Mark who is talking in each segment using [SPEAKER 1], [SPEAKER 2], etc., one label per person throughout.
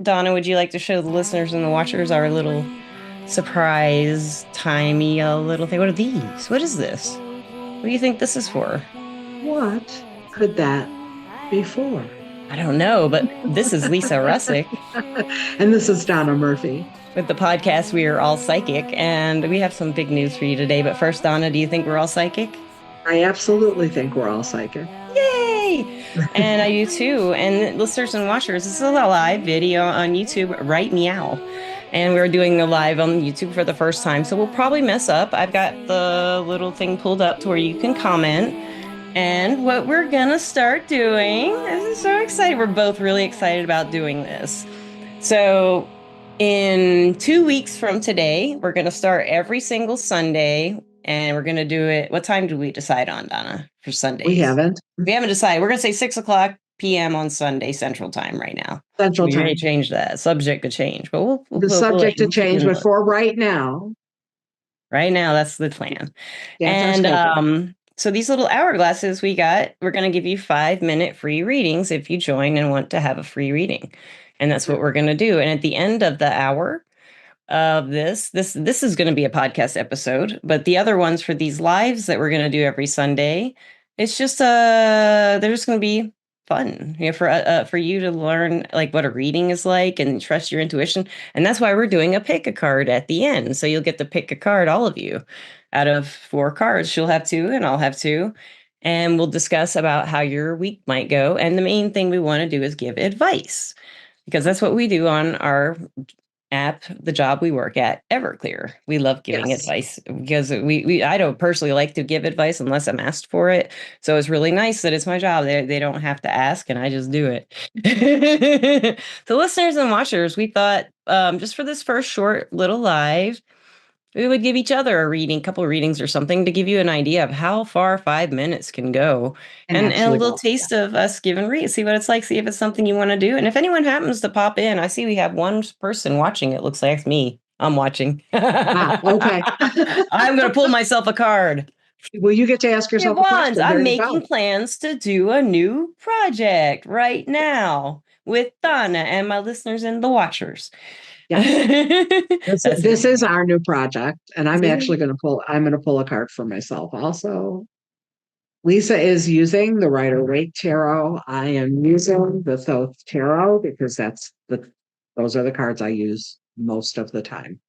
[SPEAKER 1] Donna, would you like to show the listeners and the watchers our little surprise, timey little thing? What are these? What is this? What do you think this is for?
[SPEAKER 2] What could that be for?
[SPEAKER 1] I don't know, but this is Lisa Russick.
[SPEAKER 2] And this is Donna Murphy.
[SPEAKER 1] With the podcast, we are all psychic, and we have some big news for you today. But first, Donna, do you think we're all psychic?
[SPEAKER 2] I absolutely think we're all psychic.
[SPEAKER 1] Yay! And I do too. And listeners and watchers, this is a live video on YouTube right meow. And we're doing a live on YouTube for the first time, so we'll probably mess up. I've got the little thing pulled up to where you can comment. And what we're gonna start doing, this is so exciting. We're both really excited about doing this. So in 2 weeks from today, we're gonna start every single Sunday, and we're gonna do it. What time did we decide on, Donna, for Sundays?
[SPEAKER 2] We haven't.
[SPEAKER 1] We haven't decided. We're gonna say 6 o'clock p.m. on Sunday Central Time right now.
[SPEAKER 2] Central
[SPEAKER 1] We
[SPEAKER 2] Time.
[SPEAKER 1] may change that. Subject to change, but
[SPEAKER 2] The subject to change, but for right now.
[SPEAKER 1] Right now, that's the plan.
[SPEAKER 2] That's
[SPEAKER 1] And so these little hourglasses we're going to give you 5-minute free readings if you join and want to have a free reading. And that's what we're going to do. And at the end of the hour of this is going to be a podcast episode, but the other ones for these lives that we're going to do every Sunday, it's just they're just going to be fun, for you to learn like what a reading is like and trust your intuition. And that's why we're doing a pick a card at the end. So you'll get to pick a card, all of you, out of 4 cards. She'll have 2 and I'll have 2. And we'll discuss about how your week might go. And the main thing we want to do is give advice, because that's what we do on our app, the job we work at, Everclear. We love giving advice because I don't personally like to give advice unless I'm asked for it. So it's really nice that it's my job. They don't have to ask and I just do it. So listeners and watchers, we thought just for this first short little live, we would give each other a couple of readings or something, to give you an idea of how far 5 minutes can go, and a little taste of us giving reads. See what it's like. See if it's something you want to do. And if anyone happens to pop in, I see we have one person watching. It looks like me. I'm watching.
[SPEAKER 2] Okay.
[SPEAKER 1] I'm going to pull myself a card.
[SPEAKER 2] Well, you get to ask yourself a question.
[SPEAKER 1] I'm making plans to do a new project right now with Donna and my listeners and the watchers.
[SPEAKER 2] Yes. This is our new project, and I'm actually going to pull a card for myself also. Lisa is using the Rider-Waite Tarot. I am using the Thoth Tarot because those are the cards I use most of the time.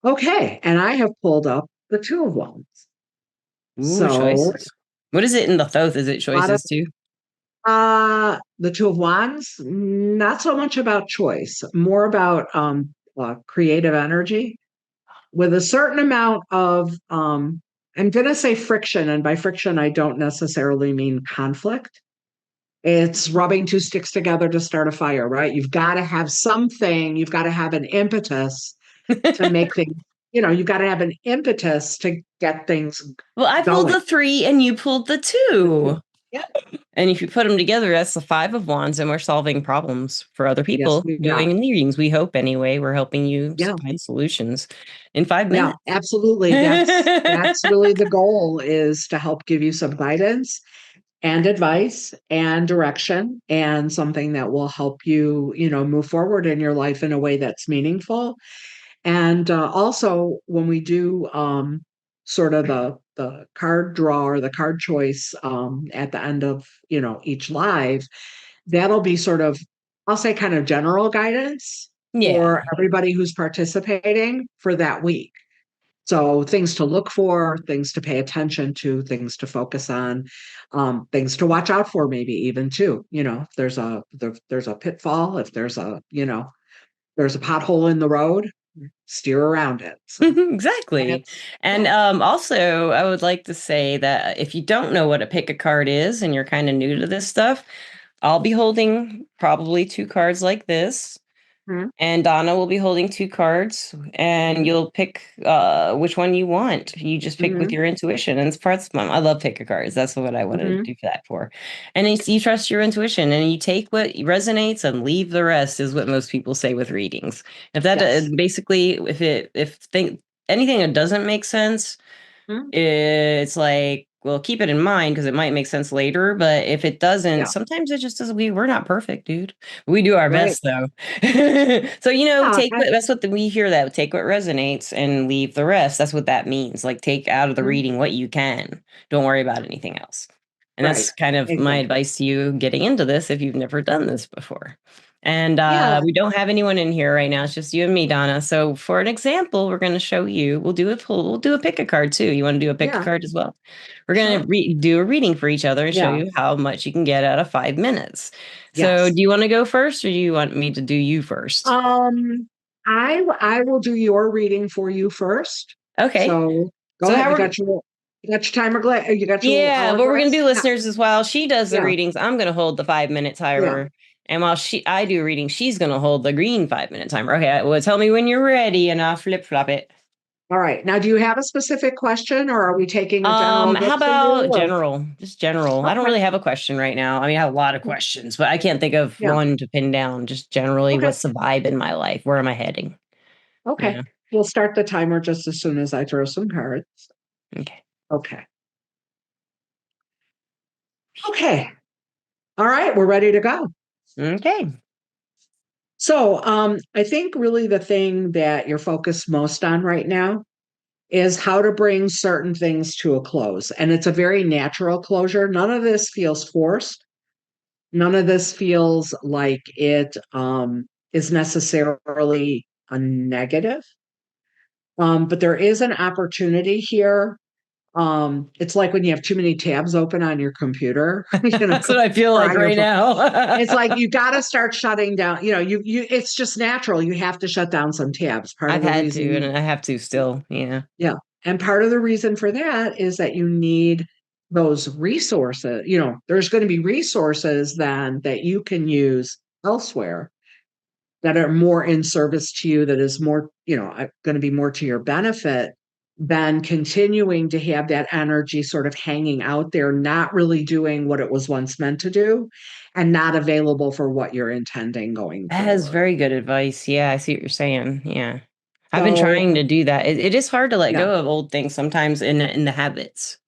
[SPEAKER 2] Okay, and I have pulled up the Two of Wands.
[SPEAKER 1] So, choices. What is it in the Thoth? Is it choices too?
[SPEAKER 2] The Two of Wands, not so much about choice, more about creative energy with a certain amount of I'm going to say friction, and by friction I don't necessarily mean conflict. It's rubbing 2 sticks together to start a fire, right? You've got to have something, you've got to have an impetus to make things, you've got to have an impetus to get things
[SPEAKER 1] Well, I pulled the 3 and you pulled the 2.
[SPEAKER 2] Yeah.
[SPEAKER 1] And if you put them together, that's the 5 of Wands, and we're solving problems for other people, doing readings. We hope anyway. We're helping you find solutions in 5 minutes.
[SPEAKER 2] Yeah, absolutely. That's really the goal, is to help give you some guidance and advice and direction, and something that will help you, move forward in your life in a way that's meaningful. And also, when we do sort of the card draw or the card choice at the end of each live, that'll be sort of, I'll say, kind of general guidance for everybody who's participating for that week. So things to look for, things to pay attention to, things to focus on, things to watch out for, maybe even too. If there's a pitfall, if there's a pothole in the road, steer around it. So.
[SPEAKER 1] Exactly. And also, I would like to say that if you don't know what a pick a card is and you're kind of new to this stuff, I'll be holding probably 2 cards like this. And Donna will be holding 2 cards, and you'll pick which one you want. You just pick with your intuition. And it's parts of I love pick a cards. That's what I wanted to do that for. And you trust your intuition, and you take what resonates and leave the rest, is what most people say with readings. If that basically, if anything that doesn't make sense, it's like, well, keep it in mind because it might make sense later. But if it doesn't,
[SPEAKER 2] Yeah.
[SPEAKER 1] sometimes it just doesn't. We're not perfect, dude. We do our
[SPEAKER 2] Right.
[SPEAKER 1] best though. So,
[SPEAKER 2] Yeah.
[SPEAKER 1] that's what we hear that take what resonates and leave the rest. That's what that means. Like take out of the
[SPEAKER 2] Mhm.
[SPEAKER 1] reading what you can. Don't worry about anything else. And
[SPEAKER 2] Right.
[SPEAKER 1] that's kind of my
[SPEAKER 2] Exactly.
[SPEAKER 1] advice to you getting into this if you've never done this before. And
[SPEAKER 2] Yeah.
[SPEAKER 1] we don't have anyone in here right now. It's just you and me, Donna. So for an example, we're going to show you. We'll do a pick a card too. You want to do a pick a
[SPEAKER 2] Yeah.
[SPEAKER 1] card as well? We're going to
[SPEAKER 2] Sure.
[SPEAKER 1] do a reading for each other and show
[SPEAKER 2] Yeah.
[SPEAKER 1] you how much you can get out of 5 minutes. So
[SPEAKER 2] Yes.
[SPEAKER 1] do you want to go first, or do you want me to do you first?
[SPEAKER 2] Um, I will do your reading for you first.
[SPEAKER 1] Okay.
[SPEAKER 2] So go
[SPEAKER 1] So
[SPEAKER 2] ahead.
[SPEAKER 1] how we're
[SPEAKER 2] You got your timer glass. You got your little
[SPEAKER 1] Yeah, what we're gonna
[SPEAKER 2] hourglass.
[SPEAKER 1] do,
[SPEAKER 2] Yeah.
[SPEAKER 1] listeners, is while she does the
[SPEAKER 2] Yeah.
[SPEAKER 1] readings, I'm gonna hold the 5 minute
[SPEAKER 2] Yeah.
[SPEAKER 1] timer. And while I do reading, she's gonna hold the green 5 minute timer. Okay, well, tell me when you're ready and I'll flip flop it.
[SPEAKER 2] All right. Now, do you have a specific question, or are we taking a general
[SPEAKER 1] How
[SPEAKER 2] guess for you?
[SPEAKER 1] about
[SPEAKER 2] Or
[SPEAKER 1] general? Just general. I don't
[SPEAKER 2] okay.
[SPEAKER 1] really have a question right now. I mean, I have a lot of questions, but I can't think of
[SPEAKER 2] Yeah.
[SPEAKER 1] one to pin down. Just generally,
[SPEAKER 2] Okay.
[SPEAKER 1] what's the vibe in my life? Where am I heading?
[SPEAKER 2] Okay.
[SPEAKER 1] Yeah.
[SPEAKER 2] We'll start the timer just as soon as I throw some cards.
[SPEAKER 1] Okay.
[SPEAKER 2] Okay. Okay. All right. We're ready to go.
[SPEAKER 1] Okay.
[SPEAKER 2] So, I think really the thing that you're focused most on right now is how to bring certain things to a close. And it's a very natural closure. None of this feels forced. None of this feels like it is necessarily a negative. But there is an opportunity here. It's like when you have too many tabs open on your computer,
[SPEAKER 1] That's what I feel
[SPEAKER 2] or
[SPEAKER 1] like
[SPEAKER 2] on your
[SPEAKER 1] right
[SPEAKER 2] phone.
[SPEAKER 1] now.
[SPEAKER 2] It's like you got to start shutting down. You. It's just natural. You have to shut down some tabs. Part
[SPEAKER 1] I've
[SPEAKER 2] of the
[SPEAKER 1] had to, and
[SPEAKER 2] reason,
[SPEAKER 1] I have to still. Yeah.
[SPEAKER 2] yeah, and part of the reason for that is that you need those resources. There's going to be resources then that you can use elsewhere that are more in service to you, that is more, going to be more to your benefit than continuing to have that energy sort of hanging out there, not really doing what it was once meant to do, and not available for what you're intending going
[SPEAKER 1] That is
[SPEAKER 2] forward.
[SPEAKER 1] very good advice. Yeah, I see what you're saying. Yeah. I've been
[SPEAKER 2] So,
[SPEAKER 1] trying to do that. It is hard to let
[SPEAKER 2] yeah,
[SPEAKER 1] go of old things sometimes in the habits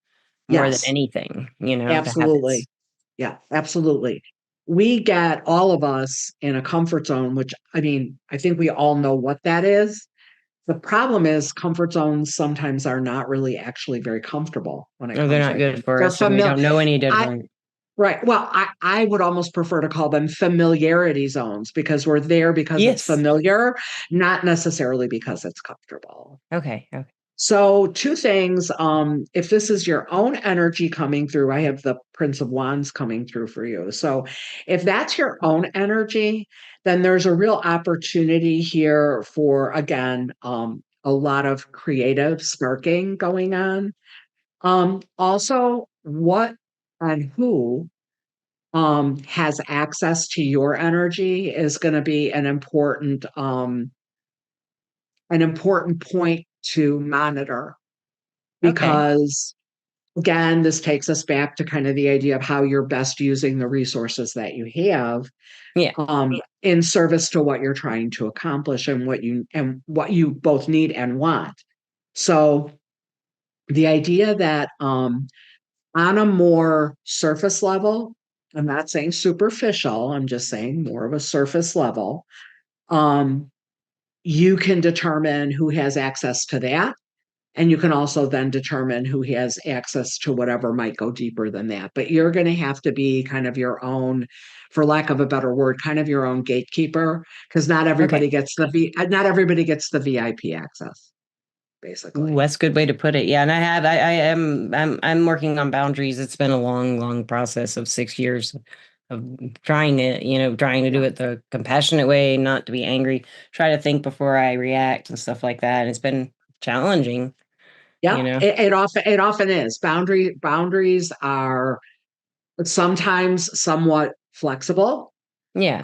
[SPEAKER 1] more than
[SPEAKER 2] yes,
[SPEAKER 1] anything, the
[SPEAKER 2] absolutely.
[SPEAKER 1] habits.
[SPEAKER 2] Yeah, absolutely. We get all of us in a comfort zone, which I mean, I think we all know what that is. The problem is comfort zones sometimes are not really actually very comfortable when it
[SPEAKER 1] Or they're
[SPEAKER 2] comes
[SPEAKER 1] not
[SPEAKER 2] right
[SPEAKER 1] good
[SPEAKER 2] down.
[SPEAKER 1] for
[SPEAKER 2] They're
[SPEAKER 1] us and we
[SPEAKER 2] familiar.
[SPEAKER 1] don't know any
[SPEAKER 2] I
[SPEAKER 1] different.
[SPEAKER 2] Right. Well, I would almost prefer to call them familiarity zones because we're there because it's
[SPEAKER 1] Yes.
[SPEAKER 2] familiar, not necessarily because it's comfortable.
[SPEAKER 1] Okay. Okay.
[SPEAKER 2] So, two things. If this is your own energy coming through, I have the Prince of Wands coming through for you. So, if that's your own energy, then there's a real opportunity here for, again, a lot of creative sparking going on. Also, what and who has access to your energy is going to be an important point to monitor,
[SPEAKER 1] Okay.
[SPEAKER 2] because again, this takes us back to kind of the idea of how you're best using the resources that you have
[SPEAKER 1] Yeah.
[SPEAKER 2] in service to what you're trying to accomplish, and what you both need and want. So the idea that on a more surface level, I'm not saying superficial, I'm just saying more of a surface level, um, you can determine who has access to that. And you can also then determine who has access to whatever might go deeper than that. But you're going to have to be kind of your own, for lack of a better word, kind of your own gatekeeper, because
[SPEAKER 1] Okay.
[SPEAKER 2] not everybody gets the VIP access,
[SPEAKER 1] Ooh,
[SPEAKER 2] basically.
[SPEAKER 1] that's a good way to put it. Yeah, and I'm working on boundaries. It's been a long, long process of 6 years of trying to do
[SPEAKER 2] Yeah.
[SPEAKER 1] it the compassionate way, not to be angry, try to think before I react and stuff like that. And it's been challenging, you
[SPEAKER 2] Yeah.
[SPEAKER 1] know.
[SPEAKER 2] It often is. Boundaries are sometimes somewhat flexible,
[SPEAKER 1] Yeah,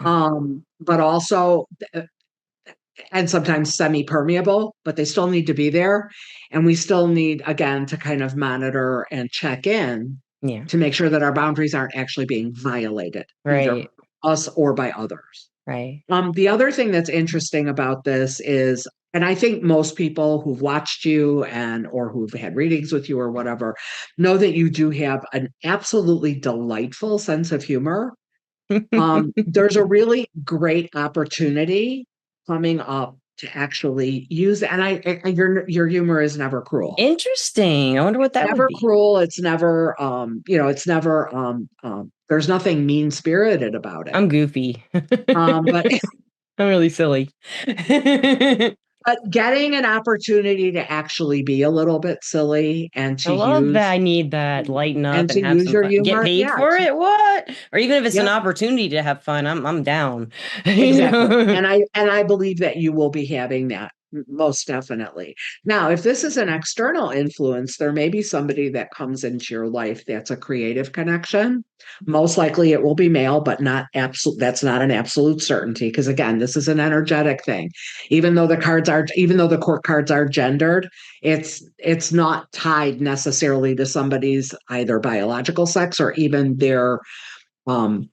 [SPEAKER 2] but also and sometimes semi-permeable, but they still need to be there. And we still need, again, to kind of monitor and check in
[SPEAKER 1] yeah,
[SPEAKER 2] to make sure that our boundaries aren't actually being violated, either
[SPEAKER 1] right,
[SPEAKER 2] us or by others.
[SPEAKER 1] right.
[SPEAKER 2] The other thing that's interesting about this is And I think most people who've watched you and or who've had readings with you or whatever know that you do have an absolutely delightful sense of humor. There's a really great opportunity coming up to actually use it. And your humor is never cruel.
[SPEAKER 1] Interesting. I wonder what that would
[SPEAKER 2] Never
[SPEAKER 1] be.
[SPEAKER 2] cruel. It's never it's never there's nothing mean spirited about it.
[SPEAKER 1] I'm goofy.
[SPEAKER 2] But
[SPEAKER 1] I'm really silly. I
[SPEAKER 2] but getting an opportunity to actually be a little bit silly
[SPEAKER 1] love that. I need that. Lighten up
[SPEAKER 2] and
[SPEAKER 1] and
[SPEAKER 2] to
[SPEAKER 1] have
[SPEAKER 2] use
[SPEAKER 1] some
[SPEAKER 2] your
[SPEAKER 1] fun. Get
[SPEAKER 2] humor,
[SPEAKER 1] paid
[SPEAKER 2] yeah,
[SPEAKER 1] for it? What? Or even if it's an
[SPEAKER 2] yep.
[SPEAKER 1] opportunity to have fun, I'm down. You
[SPEAKER 2] Exactly.
[SPEAKER 1] know?
[SPEAKER 2] And I believe that you will be having that most definitely. Now, if this is an external influence, there may be somebody that comes into your life that's a creative connection. Most likely it will be male, but not absolute that's not an absolute certainty because again, this is an energetic thing. Even though the court cards are gendered, it's not tied necessarily to somebody's either biological sex or even um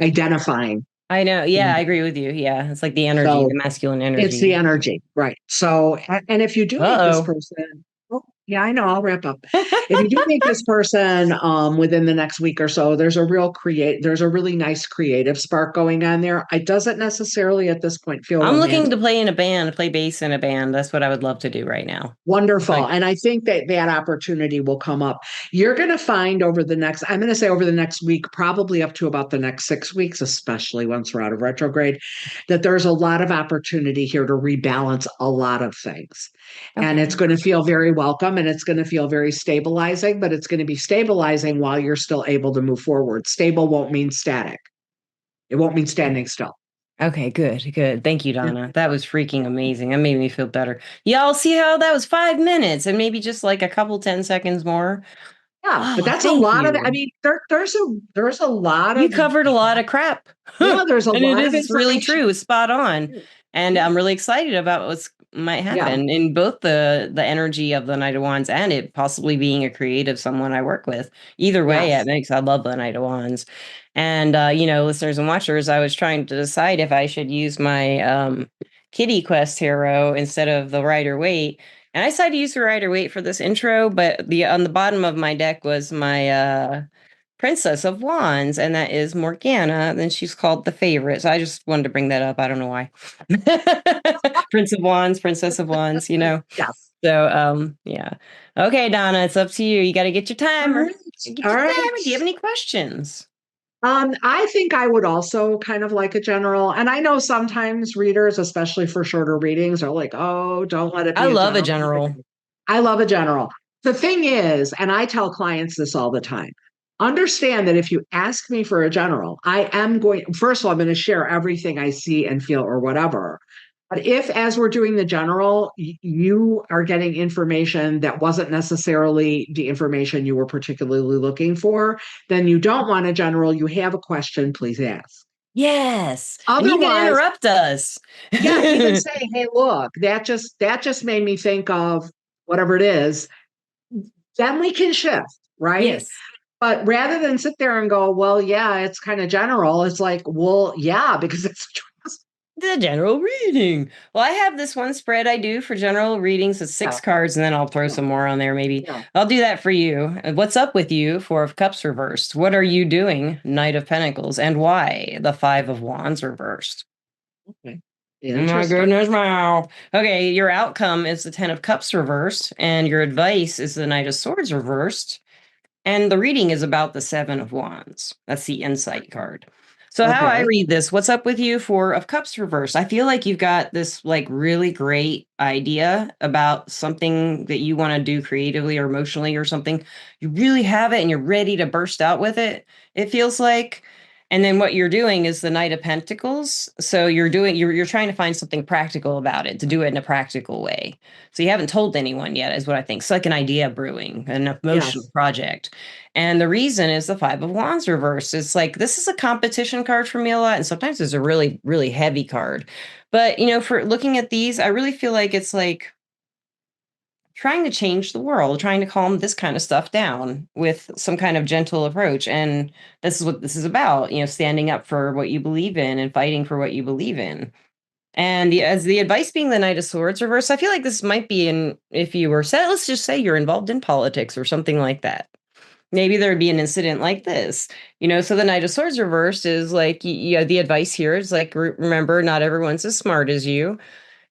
[SPEAKER 2] identifying.
[SPEAKER 1] I know. Yeah,
[SPEAKER 2] And
[SPEAKER 1] I agree with you. Yeah. It's like the energy, the
[SPEAKER 2] so
[SPEAKER 1] masculine
[SPEAKER 2] it's the
[SPEAKER 1] energy.
[SPEAKER 2] energy, right? So, and if you do meet this
[SPEAKER 1] Uh-oh.
[SPEAKER 2] person, oh, yeah, I know, I'll wrap up. If you do meet this person within the next week or so, there's a really nice creative spark going on there. It doesn't necessarily at this point feel
[SPEAKER 1] I'm looking
[SPEAKER 2] romantic.
[SPEAKER 1] to play in a band, play bass in a band. That's what I would love to do right now.
[SPEAKER 2] Wonderful.
[SPEAKER 1] Like,
[SPEAKER 2] And I think that that opportunity will come up. You're going to find I'm going to say over the next week, probably up to about the next 6 weeks, especially once we're out of retrograde, that there's a lot of opportunity here to rebalance a lot of things. And it's
[SPEAKER 1] okay.
[SPEAKER 2] going to feel very welcome and it's going to feel very stabilizing, but it's going to be stabilizing while you're still able to move forward. Stable won't mean static, it won't mean standing still.
[SPEAKER 1] Okay, good, good. Thank you, Donna. That was freaking amazing. That made me feel better. Y'all see how that was 5 minutes and maybe just like a couple 10 seconds more.
[SPEAKER 2] Yeah, but
[SPEAKER 1] Oh,
[SPEAKER 2] that's a
[SPEAKER 1] thank
[SPEAKER 2] lot of, I
[SPEAKER 1] you.
[SPEAKER 2] mean, there's a lot
[SPEAKER 1] You
[SPEAKER 2] of,
[SPEAKER 1] covered a lot of crap.
[SPEAKER 2] yeah, there's a
[SPEAKER 1] And it
[SPEAKER 2] lot of
[SPEAKER 1] is really
[SPEAKER 2] information.
[SPEAKER 1] true. It's spot on. And
[SPEAKER 2] Yeah.
[SPEAKER 1] I'm really excited about what's might
[SPEAKER 2] Yeah.
[SPEAKER 1] happen in both the energy of the Knight of Wands and it possibly being a creative someone I work with. Either way, it
[SPEAKER 2] Yes.
[SPEAKER 1] makes I love the Knight of Wands. And listeners and watchers, I was trying to decide if I should use my Kitty Quest hero instead of the Rider Waite. And I decided to use the Rider Waite for this intro, but the on the bottom of my deck was my Princess of Wands, and that is Morgana. Then she's called the favorite. So I just wanted to bring that up. I don't know why. Prince of Wands, Princess of Wands, you know.
[SPEAKER 2] Yes.
[SPEAKER 1] So yeah. Okay, Donna, it's up to you. You gotta get your
[SPEAKER 2] All
[SPEAKER 1] timer.
[SPEAKER 2] right.
[SPEAKER 1] Get
[SPEAKER 2] All
[SPEAKER 1] your
[SPEAKER 2] right.
[SPEAKER 1] timer. Do you have any questions?
[SPEAKER 2] I think I would also kind of like a general, and I know sometimes readers, especially for shorter readings, are like, oh, don't let it
[SPEAKER 1] I
[SPEAKER 2] be a
[SPEAKER 1] love a
[SPEAKER 2] general.
[SPEAKER 1] general.
[SPEAKER 2] I love a general. The thing is, and I tell clients this all the time, understand that if you ask me for a general, first of all, I'm going to share everything I see and feel or whatever. But if, as we're doing the general, you are getting information that wasn't necessarily the information you were particularly looking for, then you don't want a general. You have a question, please ask.
[SPEAKER 1] Yes. And you can
[SPEAKER 2] Otherwise,
[SPEAKER 1] interrupt us.
[SPEAKER 2] yeah, even say, hey, look, that just made me think of whatever it is, then we can shift, right?
[SPEAKER 1] Yes.
[SPEAKER 2] But rather than sit there and go, well, yeah, it's kind of general, it's like, well, yeah, because it's
[SPEAKER 1] The general reading. Well, I have this one spread I do for general readings. It's
[SPEAKER 2] yeah,
[SPEAKER 1] 6 cards, and then I'll throw
[SPEAKER 2] yeah,
[SPEAKER 1] some more on there maybe.
[SPEAKER 2] yeah.
[SPEAKER 1] I'll do that for you. What's up with you? Four of Cups reversed. What are you doing? Knight of Pentacles. And why? The Five of Wands reversed.
[SPEAKER 2] Okay.
[SPEAKER 1] Oh my
[SPEAKER 2] Interesting.
[SPEAKER 1] goodness, wow. Okay, your outcome is the Ten of Cups reversed, and your advice is the Knight of Swords reversed. And the reading is about the Seven of Wands. That's the insight card. So how I
[SPEAKER 2] Okay.
[SPEAKER 1] read this, what's up with you? Four of Cups reversed. I feel like you've got this like really great idea about something that you want to do creatively or emotionally or something. You really have it and you're ready to burst out with it. It feels like. And then what you're doing is the Knight of Pentacles. So you're trying to find something practical about it, to do it in a practical way. So you haven't told anyone yet, is what I think. It's like an idea brewing, an emotional
[SPEAKER 2] Yes.
[SPEAKER 1] project. And the reason is the Five of Wands reverse. It's like this is a competition card for me a lot. And sometimes it's a really, really heavy card. But for looking at these, I really feel like it's like trying to change the world, trying to calm this kind of stuff down with some kind of gentle approach. And this is what this is about, standing up for what you believe in and fighting for what you believe in. And as the advice being the Knight of Swords reverse, I feel like this might be in, if you were set, let's just say you're involved in politics or something like that. Maybe there'd be an incident like this, so the Knight of Swords reversed is like, the advice here is like, remember, not everyone's as smart as you.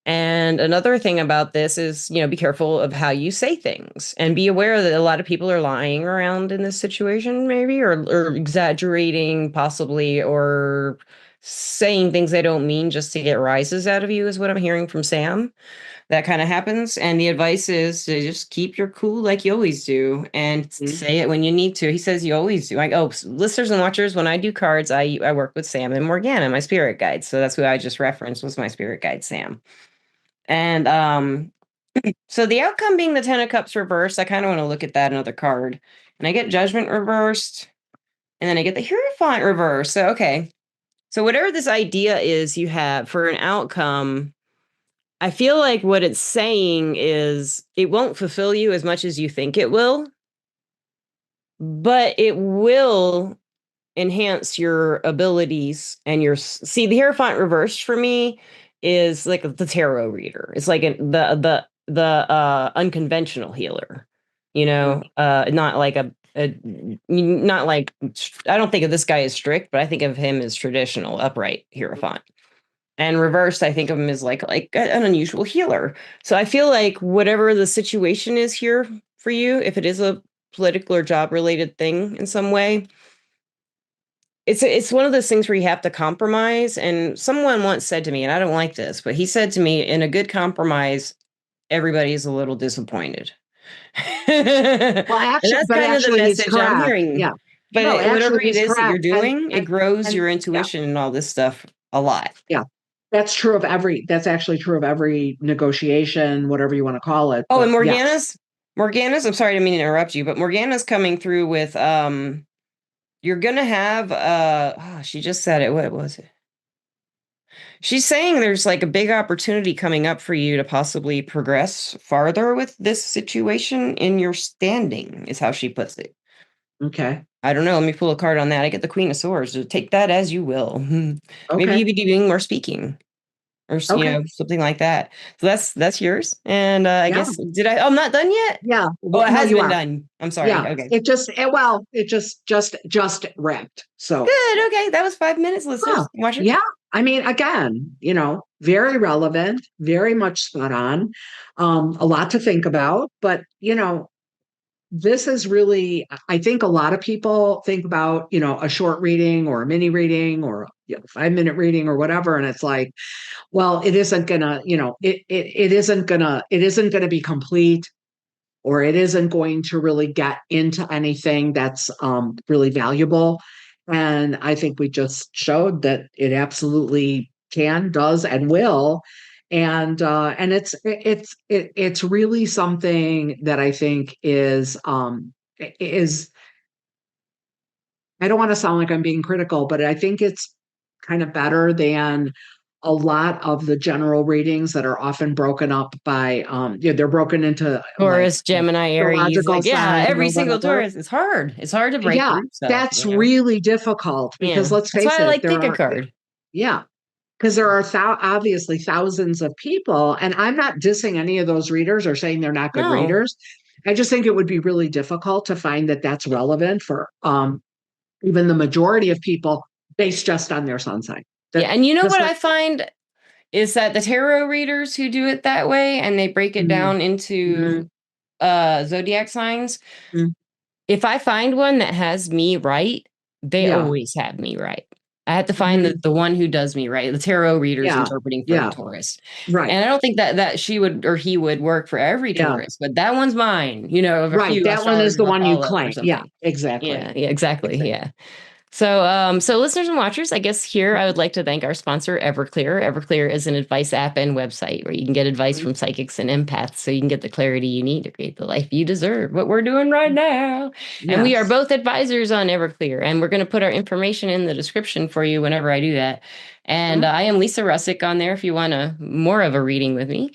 [SPEAKER 1] And another thing about this is, be careful of how you say things and be aware that a lot of people are lying around in this situation, maybe, or exaggerating, possibly, or saying things they don't mean just to get rises out of you, is what I'm hearing from Sam. That kind of happens. And the advice is to just keep your cool like you always do and
[SPEAKER 2] Mhm.
[SPEAKER 1] say it when you need to. He says you always do. Like, oh, listeners and watchers, when I do cards, I work with Sam and Morgana, my spirit guide. So that's who I just referenced was my spirit guide, Sam. And so the outcome being the Ten of Cups reversed, I kind of want to look at that another card. And I get Judgment reversed, and then I get the Hierophant reversed. So okay. So whatever this idea is you have for an outcome, I feel like what it's saying is it won't fulfill you as much as you think it will, but it will enhance your abilities and your see the Hierophant reversed for me is like the tarot reader. It's like the unconventional healer, not like a not like I don't think of this guy as strict, but I think of him as traditional upright Hierophant. And reversed, I think of him as like an unusual healer. So I feel like whatever the situation is here for you, if it is a political or job related thing in some way, it's one of those things where you have to compromise. And someone once said to me, and I don't like this, but he said to me, in a good compromise, everybody's a little disappointed. And
[SPEAKER 2] Well,
[SPEAKER 1] that's
[SPEAKER 2] but
[SPEAKER 1] kind of the
[SPEAKER 2] actually, he's
[SPEAKER 1] message I'm
[SPEAKER 2] correct.
[SPEAKER 1] hearing.
[SPEAKER 2] Yeah.
[SPEAKER 1] But
[SPEAKER 2] No,
[SPEAKER 1] whatever
[SPEAKER 2] actually,
[SPEAKER 1] it
[SPEAKER 2] he's
[SPEAKER 1] is that you're
[SPEAKER 2] correct.
[SPEAKER 1] doing, it grows
[SPEAKER 2] And
[SPEAKER 1] your
[SPEAKER 2] yeah,
[SPEAKER 1] intuition and all this stuff a lot.
[SPEAKER 2] yeah. That's actually true of every negotiation, whatever you want to call it.
[SPEAKER 1] Oh, and
[SPEAKER 2] But yes.
[SPEAKER 1] Morgana's, I'm sorry, I didn't mean to interrupt you, but Morgana's coming through with you're gonna have she just said it. What was it? She's saying there's like a big opportunity coming up for you to possibly progress farther with this situation in your standing, is how she puts it.
[SPEAKER 2] Okay.
[SPEAKER 1] I don't know. Let me pull a card on that. I get the Queen of Swords. So take that as you will. Maybe
[SPEAKER 2] Okay.
[SPEAKER 1] you be doing more speaking or
[SPEAKER 2] Okay.
[SPEAKER 1] something like that. So that's yours. And I
[SPEAKER 2] Yeah.
[SPEAKER 1] guess did I? Oh, I'm not done yet.
[SPEAKER 2] Yeah.
[SPEAKER 1] Oh,
[SPEAKER 2] Well,
[SPEAKER 1] it
[SPEAKER 2] no,
[SPEAKER 1] has
[SPEAKER 2] you
[SPEAKER 1] been
[SPEAKER 2] are.
[SPEAKER 1] done. I'm sorry.
[SPEAKER 2] Yeah.
[SPEAKER 1] Okay.
[SPEAKER 2] It just wrapped. So,
[SPEAKER 1] Good. Okay. That was 5 minutes,
[SPEAKER 2] huh.
[SPEAKER 1] listeners, watchers.
[SPEAKER 2] Yeah. I mean, again, very relevant, very much spot on. A lot to think about, but this is really, I think a lot of people think about, a short reading or a mini reading or 5-minute reading or whatever. And it's like, well, it isn't gonna, it isn't gonna be complete, or it isn't going to really get into anything that's really valuable. And I think we just showed that it absolutely can, does, and will. And it's really something that I think is I don't want to sound like I'm being critical, but I think it's kind of better than a lot of the general readings that are often broken up by they're broken into like
[SPEAKER 1] Taurus, Gemini, Aries,
[SPEAKER 2] astrological
[SPEAKER 1] like yeah,
[SPEAKER 2] sign
[SPEAKER 1] every
[SPEAKER 2] or
[SPEAKER 1] single
[SPEAKER 2] whatever.
[SPEAKER 1] Taurus. It's hard. It's hard to break
[SPEAKER 2] Yeah,
[SPEAKER 1] through stuff.
[SPEAKER 2] that's really difficult because
[SPEAKER 1] Yeah.
[SPEAKER 2] let's
[SPEAKER 1] That's
[SPEAKER 2] face
[SPEAKER 1] why I
[SPEAKER 2] it,
[SPEAKER 1] like pick a card.
[SPEAKER 2] yeah, because there are obviously thousands of people, and I'm not dissing any of those readers or saying they're not good
[SPEAKER 1] No.
[SPEAKER 2] readers. I just think it would be really difficult to find that that's relevant for even the majority of people based just on their sun sign.
[SPEAKER 1] Yeah,
[SPEAKER 2] That
[SPEAKER 1] and you know
[SPEAKER 2] just
[SPEAKER 1] what
[SPEAKER 2] like,
[SPEAKER 1] I find is that the tarot readers who do it that way and they break it
[SPEAKER 2] mm,
[SPEAKER 1] down into
[SPEAKER 2] mm,
[SPEAKER 1] zodiac signs,
[SPEAKER 2] mm,
[SPEAKER 1] if I find one that has me right, they
[SPEAKER 2] yeah,
[SPEAKER 1] always have me right. I have to find
[SPEAKER 2] mhm,
[SPEAKER 1] the one who does me right. The tarot readers
[SPEAKER 2] yeah,
[SPEAKER 1] interpreting for a
[SPEAKER 2] yeah,
[SPEAKER 1] Taurus.
[SPEAKER 2] right,
[SPEAKER 1] And I don't think that she would or he would work for every
[SPEAKER 2] yeah,
[SPEAKER 1] Taurus, but that one's mine, of a
[SPEAKER 2] right.
[SPEAKER 1] few
[SPEAKER 2] That one is
[SPEAKER 1] astrologers
[SPEAKER 2] the
[SPEAKER 1] I
[SPEAKER 2] one you
[SPEAKER 1] follow or
[SPEAKER 2] claim. Yeah,
[SPEAKER 1] something.
[SPEAKER 2] exactly.
[SPEAKER 1] Yeah, exactly.
[SPEAKER 2] Exactly.
[SPEAKER 1] Yeah. So listeners and watchers, I guess here I would like to thank our sponsor, Everclear. Everclear is an advice app and website where you can get advice from psychics and empaths so you can get the clarity you need to create the life you deserve, what we're doing right now. And we are
[SPEAKER 2] Yes.
[SPEAKER 1] both advisors on Everclear, and we're going to put our information in the description for you whenever I do that. And
[SPEAKER 2] Mhm.
[SPEAKER 1] I am Lisa Russick on there if you want more of a reading with me.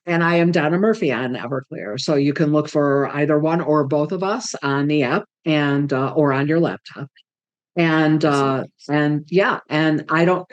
[SPEAKER 2] And I am Donna Murphy on Everclear. So you can look for either one or both of us on the app and or on your laptop. And
[SPEAKER 1] Absolutely.
[SPEAKER 2] yeah, and I don't.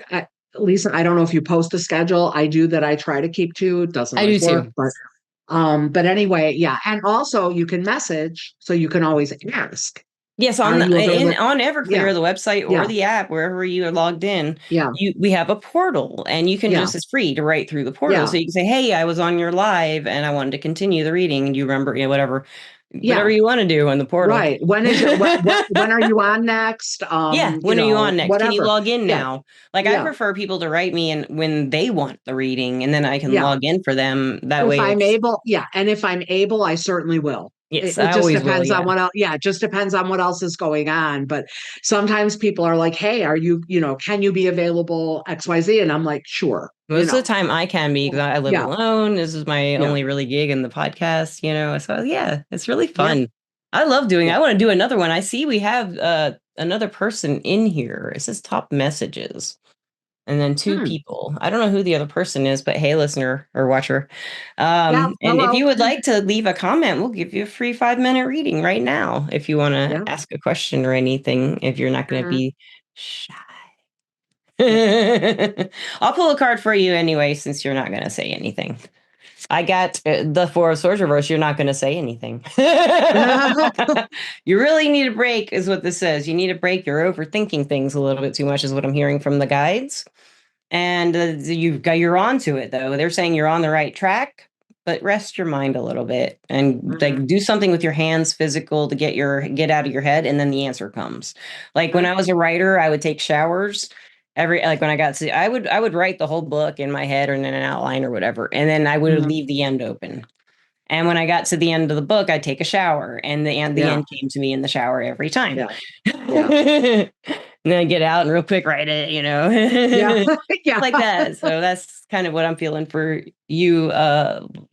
[SPEAKER 2] Lisa, I don't know if you post a schedule. I do that I try to keep to. It doesn't
[SPEAKER 1] I do
[SPEAKER 2] always work,
[SPEAKER 1] too.
[SPEAKER 2] but anyway, yeah. And also you can message, so you can always ask,
[SPEAKER 1] Yes,
[SPEAKER 2] are you available?
[SPEAKER 1] on
[SPEAKER 2] Yeah,
[SPEAKER 1] Everclear, the website or
[SPEAKER 2] yeah,
[SPEAKER 1] the app, wherever you are logged in,
[SPEAKER 2] yeah,
[SPEAKER 1] we have a portal, and you can
[SPEAKER 2] yeah,
[SPEAKER 1] just it's free to write through the portal.
[SPEAKER 2] yeah,
[SPEAKER 1] So you can say, "Hey, I was on your live and I wanted to continue the reading. And you remember, whatever
[SPEAKER 2] yeah.
[SPEAKER 1] you want to do in the portal."
[SPEAKER 2] Right. When is your what when are you on next?
[SPEAKER 1] Yeah, when are you on next? Can you
[SPEAKER 2] Whatever.
[SPEAKER 1] log in
[SPEAKER 2] Yeah,
[SPEAKER 1] now? Like I
[SPEAKER 2] yeah,
[SPEAKER 1] prefer people to write me and when they want the reading, and then I can
[SPEAKER 2] yeah.
[SPEAKER 1] log in for them. That
[SPEAKER 2] If
[SPEAKER 1] way,
[SPEAKER 2] I'm
[SPEAKER 1] it's
[SPEAKER 2] able, yeah. And if I'm able, I certainly will.
[SPEAKER 1] yes,
[SPEAKER 2] It
[SPEAKER 1] I
[SPEAKER 2] just
[SPEAKER 1] always will.
[SPEAKER 2] depends on
[SPEAKER 1] Yeah.
[SPEAKER 2] what else. Yeah, it just depends on what else is going on. But sometimes people are like, "Hey, are you, can you be available XYZ?" And I'm like, "Sure."
[SPEAKER 1] Most of the time I can be because I live
[SPEAKER 2] Yeah,
[SPEAKER 1] alone. This is my
[SPEAKER 2] yeah,
[SPEAKER 1] only really gig in the podcast. So yeah, it's really
[SPEAKER 2] yeah,
[SPEAKER 1] fun. I love doing
[SPEAKER 2] yeah.
[SPEAKER 1] I want to do another one. I see we have another person in here. It says top messages and then two
[SPEAKER 2] Hmm.
[SPEAKER 1] people. I don't know who the other person is, but hey, listener or watcher.
[SPEAKER 2] Yeah.
[SPEAKER 1] And if
[SPEAKER 2] Hello.
[SPEAKER 1] you would like to leave a comment, we'll give you a free 5-minute reading right now if you want to
[SPEAKER 2] Yeah.
[SPEAKER 1] ask a question or anything, if you're not going to
[SPEAKER 2] Mhm.
[SPEAKER 1] be shy. I'll pull a card for you anyway, since you're not going to say anything. I got the Four of Swords reverse. You're not going to say anything. You really need a break, is what this says. You need a break. You're overthinking things a little bit too much, is what I'm hearing from the guides. And you're onto it though. They're saying you're on the right track, but rest your mind a little bit and
[SPEAKER 2] Mhm.
[SPEAKER 1] like do something with your hands, physical, to get out of your head, and then the answer comes. Like when I was a writer, I would take showers every like when I got to I would write the whole book in my head or in an outline or whatever, and then I would
[SPEAKER 2] Mhm.
[SPEAKER 1] leave the end open. And when I got to the end of the book, I'd take a shower, and the
[SPEAKER 2] Yeah.
[SPEAKER 1] end came to me in the shower every time.
[SPEAKER 2] Yeah. Yeah.
[SPEAKER 1] And then I get out and real quick write
[SPEAKER 2] Yeah.
[SPEAKER 1] it.
[SPEAKER 2] Yeah.
[SPEAKER 1] Like that. So that's kind of what I'm feeling for you,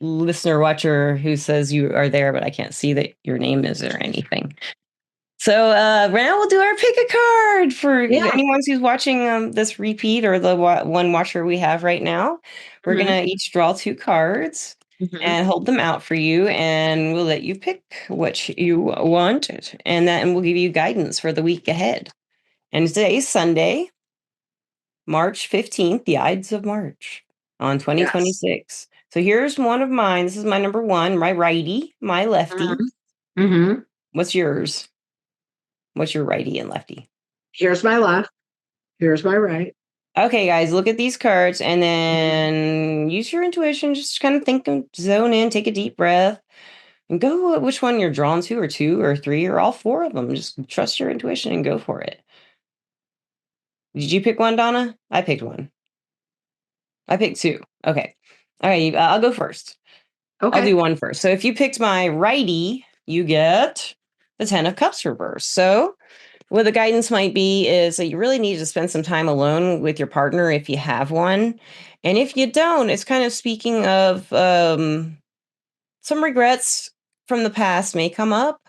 [SPEAKER 1] listener watcher who says you are there, but I can't see that your name is or anything. So now we'll do our pick a card for
[SPEAKER 2] Yeah.
[SPEAKER 1] anyone who's watching this repeat or the one watcher we have right now. We're
[SPEAKER 2] Mhm.
[SPEAKER 1] gonna each draw two cards
[SPEAKER 2] Mhm.
[SPEAKER 1] and hold them out for you, and we'll let you pick what you want, and we'll give you guidance for the week ahead. And today is Sunday, March 15th, the Ides of March on
[SPEAKER 2] Yes.
[SPEAKER 1] 2026. So here's one of mine. This is my number one, my righty, my lefty.
[SPEAKER 2] Mhm. Mhm.
[SPEAKER 1] What's yours? What's your righty and lefty?
[SPEAKER 2] Here's my left. Here's my right.
[SPEAKER 1] Okay, guys, look at these cards and
[SPEAKER 2] Mhm.
[SPEAKER 1] then use your intuition. Just kind of think and zone in, take a deep breath, and go with which one you're drawn to, or two, or three, or all four of them. Just trust your intuition and go for it. Did you pick one, Donna? I picked one. I picked two. Okay. All right, I'll go first. I'll
[SPEAKER 2] Okay.
[SPEAKER 1] do one first. So if you picked my righty, you get the 10 of Cups reverse. So what the guidance might be is that you really need to spend some time alone with your partner if you have one. And if you don't, it's kind of speaking of some regrets from the past may come up.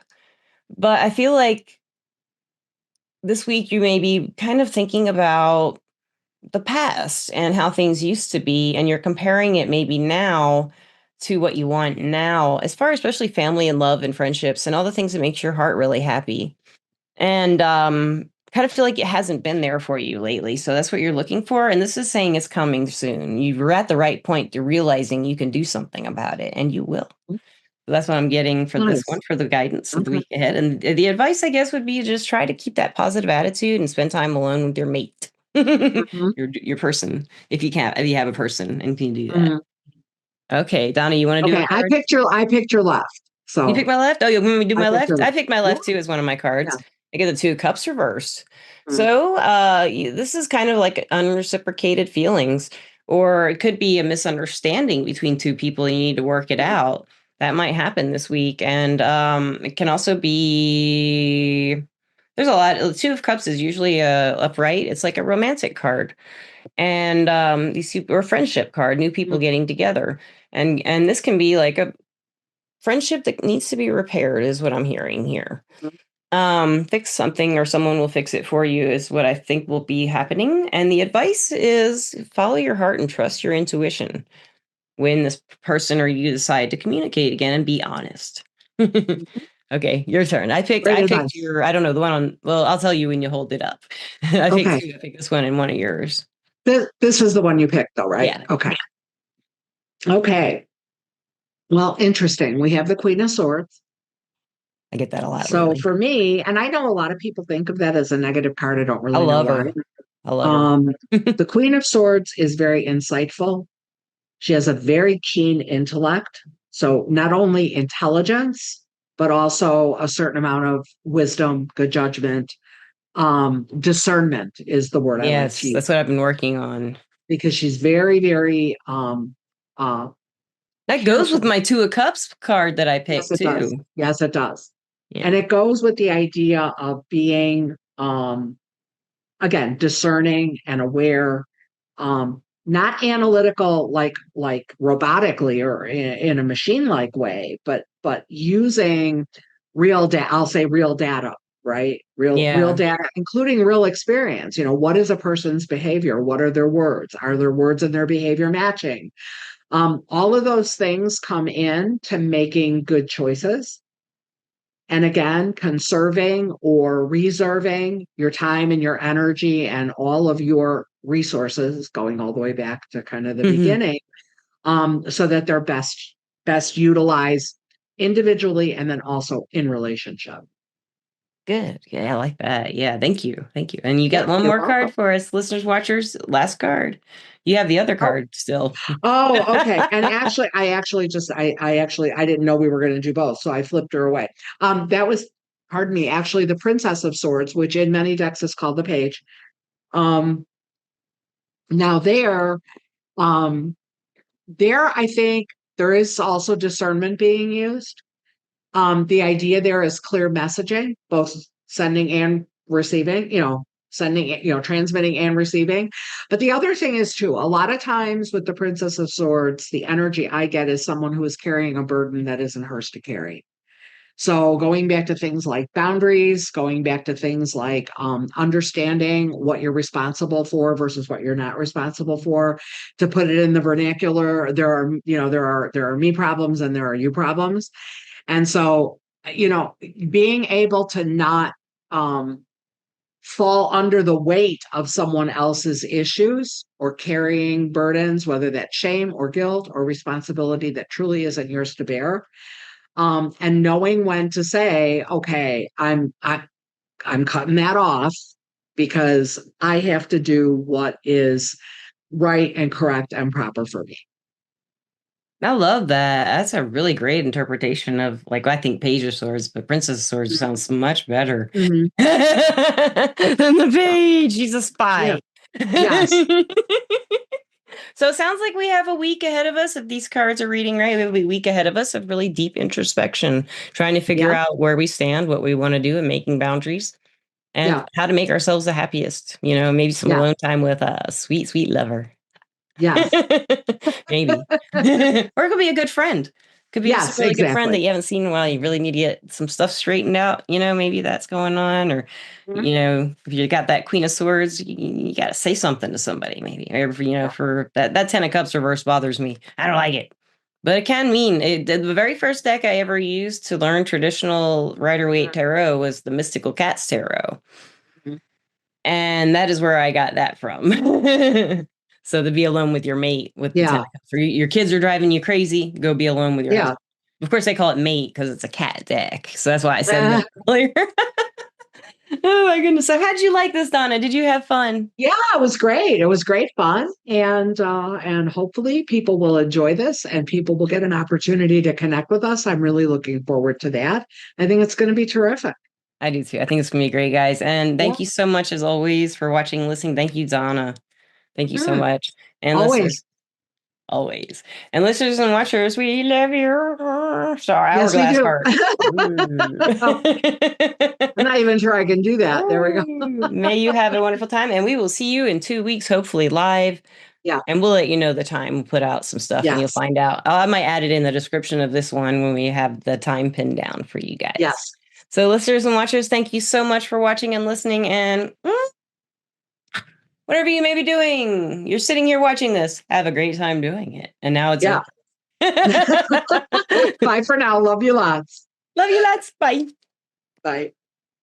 [SPEAKER 1] But I feel like this week you may be kind of thinking about the past and how things used to be, and you're comparing it maybe now to what you want now, as far as especially family and love and friendships and all the things that makes your heart really happy. And kind of feel like it hasn't been there for you lately. So that's what you're looking for. And this is saying it's coming soon. You're at the right point to realizing you can do something about it, and you will. So that's what I'm getting for this one
[SPEAKER 2] Nice.
[SPEAKER 1] for the guidance of the
[SPEAKER 2] Okay.
[SPEAKER 1] week ahead. And the advice, I guess, would be just try to keep that positive attitude and spend time alone with your mate,
[SPEAKER 2] Mhm.
[SPEAKER 1] your person, if you have a person and can do that.
[SPEAKER 2] Mhm.
[SPEAKER 1] Okay, Donna, you want to do a
[SPEAKER 2] Okay. I
[SPEAKER 1] card?
[SPEAKER 2] picked your I picked your left.
[SPEAKER 1] You pick
[SPEAKER 2] So
[SPEAKER 1] my left? Oh, you want me to do
[SPEAKER 2] I
[SPEAKER 1] my
[SPEAKER 2] picked your
[SPEAKER 1] left? I
[SPEAKER 2] left.
[SPEAKER 1] picked my
[SPEAKER 2] Yeah.
[SPEAKER 1] left too as one of my
[SPEAKER 2] Yeah.
[SPEAKER 1] cards. I get the Two of Cups reversed.
[SPEAKER 2] Mhm.
[SPEAKER 1] So this is kind of like unreciprocated feelings, or it could be a misunderstanding between two people. You need to work it
[SPEAKER 2] Mhm.
[SPEAKER 1] out. That might happen this week. And it can also be there's a lot. The Two of Cups is usually upright. It's like a romantic card. And or friendship card, new people getting together. And this can be like a friendship that needs to be repaired, is what I'm hearing here.
[SPEAKER 2] Mhm.
[SPEAKER 1] Fix something or someone will fix it for you, is what I think will be happening. And the advice is follow your heart and trust your intuition when this person or you decide to communicate again, and be honest.
[SPEAKER 2] Mhm.
[SPEAKER 1] Okay, your turn.
[SPEAKER 2] Great
[SPEAKER 1] I picked
[SPEAKER 2] advice.
[SPEAKER 1] your, I don't know, the one on, well, I'll tell you when you hold it up. I picked
[SPEAKER 2] Okay.
[SPEAKER 1] two. I picked this one and one of yours.
[SPEAKER 2] This was the one you picked, though, right?
[SPEAKER 1] Yeah,
[SPEAKER 2] Okay. Okay. Well, interesting. We have the Queen of Swords.
[SPEAKER 1] I get that a lot
[SPEAKER 2] So
[SPEAKER 1] lately.
[SPEAKER 2] for me, and I know a lot of people think of that as a negative card. I don't
[SPEAKER 1] I
[SPEAKER 2] really know
[SPEAKER 1] love
[SPEAKER 2] why.
[SPEAKER 1] her. I love her.
[SPEAKER 2] Um, the Queen of Swords is very insightful. She has a very keen intellect. So not only intelligence, but also a certain amount of wisdom, good judgment. Discernment is the word I like to
[SPEAKER 1] Yes,
[SPEAKER 2] use
[SPEAKER 1] that's what I've been working on.
[SPEAKER 2] because she's very, very uh
[SPEAKER 1] That goes with
[SPEAKER 2] careful.
[SPEAKER 1] my Two of Cups card that I
[SPEAKER 2] Yes,
[SPEAKER 1] picked
[SPEAKER 2] it does.
[SPEAKER 1] too.
[SPEAKER 2] Yes, it does.
[SPEAKER 1] Yeah.
[SPEAKER 2] And it goes with the idea of being again discerning and aware, not analytical like robotically or in a machine like way, but using real data. I'll say real data, right? Real
[SPEAKER 1] Yeah.
[SPEAKER 2] data, including real experience. What is a person's behavior? What are their words? Are their words and their behavior matching? All of those things come in to making good choices. And again, conserving or reserving your time and your energy and all of your resources, going all the way back to kind of the
[SPEAKER 1] Hmm.
[SPEAKER 2] beginning, so that they're best utilized individually and then also in relationship.
[SPEAKER 1] Good. Yeah, I like that. Yeah, thank you. Thank you. And you got
[SPEAKER 2] Yeah,
[SPEAKER 1] one
[SPEAKER 2] you're
[SPEAKER 1] more
[SPEAKER 2] welcome.
[SPEAKER 1] card for us, listeners, watchers. Last card. You have the other
[SPEAKER 2] Oh,
[SPEAKER 1] card still.
[SPEAKER 2] oh, okay. And actually, I didn't know we were going to do both, so I flipped her away. That was, pardon me, actually the Princess of Swords, which in many decks is called the Page. Um, now um, I think there is also discernment being used. The idea there is clear messaging, both sending and receiving, transmitting and receiving. But the other thing is too, a lot of times with the Princess of Swords, the energy I get is someone who is carrying a burden that isn't hers to carry. So going back to things like boundaries, going back to things like understanding what you're responsible for versus what you're not responsible for. To put it in the vernacular, there are me problems and there are you problems. And so, being able to not um, fall under the weight of someone else's issues or carrying burdens, whether that's shame or guilt or responsibility that truly isn't yours to bear, and knowing when to say, okay, I'm cutting that off because I have to do what is right and correct and proper for me.
[SPEAKER 1] I love that. That's a really great interpretation of, like, I think Page of Swords, but Princess of Swords sounds much better
[SPEAKER 2] Mhm.
[SPEAKER 1] than the Page. She's a
[SPEAKER 2] Yeah.
[SPEAKER 1] spy.
[SPEAKER 2] Yes.
[SPEAKER 1] So it sounds like we have a week ahead of us. If these cards are reading right, we have a week ahead of us of really deep introspection, trying to figure
[SPEAKER 2] Yeah.
[SPEAKER 1] out where we stand, what we want to do, and making boundaries, and
[SPEAKER 2] Yeah.
[SPEAKER 1] how to make ourselves the happiest. Maybe some
[SPEAKER 2] Yeah.
[SPEAKER 1] alone time with a sweet, sweet lover.
[SPEAKER 2] Yes.
[SPEAKER 1] Maybe. Or it could be a good friend. Could be just a
[SPEAKER 2] Yes,
[SPEAKER 1] really good friend that
[SPEAKER 2] exactly.
[SPEAKER 1] you haven't seen in a while. You really need to get some stuff straightened out. Maybe that's going on. Or,
[SPEAKER 2] Mhm.
[SPEAKER 1] if you got that Queen of Swords, you got to say something to somebody, maybe. Or,
[SPEAKER 2] Yeah.
[SPEAKER 1] for that Ten of Cups reverse bothers me. I don't like it. But it can mean the very first deck I ever used to learn traditional Rider-Waite tarot was the Mystical Cats Tarot.
[SPEAKER 2] Mhm.
[SPEAKER 1] And that is where I got that from. So to be alone with your mate with the
[SPEAKER 2] Yeah.
[SPEAKER 1] 10 of cups. Or your kids are driving you crazy, go be alone with your
[SPEAKER 2] Yeah.
[SPEAKER 1] husband. Of course, they call it mate because it's a cat deck. So that's why I said
[SPEAKER 2] Uh,
[SPEAKER 1] that earlier. Oh my goodness. So how'd you like this, Donna? Did you have fun?
[SPEAKER 2] yeah, it was great. It was great fun. And hopefully people will enjoy this and people will get an opportunity to connect with us. I'm really looking forward to that. I think it's going to be terrific.
[SPEAKER 1] I do too. I think it's gonna be great, guys. And
[SPEAKER 2] Yeah.
[SPEAKER 1] thank you so much as always for watching and listening. Thank you, Donna. Thank you so
[SPEAKER 2] Mm,
[SPEAKER 1] much. And
[SPEAKER 2] always.
[SPEAKER 1] listeners, always. And listeners and watchers, we love you. So our
[SPEAKER 2] Yes, we
[SPEAKER 1] hourglass
[SPEAKER 2] do.
[SPEAKER 1] heart.
[SPEAKER 2] I'm not even sure I can do that. There we go.
[SPEAKER 1] May you have a wonderful time. And we will see you in 2 weeks, hopefully live.
[SPEAKER 2] Yeah.
[SPEAKER 1] And we'll let you know the time. We'll put out some stuff and you'll
[SPEAKER 2] Yes.
[SPEAKER 1] find out. I might add it in the description of this one when we have the time pinned down for you guys.
[SPEAKER 2] Yes.
[SPEAKER 1] So, listeners and watchers, thank you so much for watching and listening. And whatever you may be doing, you're sitting here watching this. Have a great time doing it. And now it's
[SPEAKER 2] Yeah.
[SPEAKER 1] over.
[SPEAKER 2] Bye for now. Love you lots.
[SPEAKER 1] Love you lots. Bye.
[SPEAKER 2] Bye.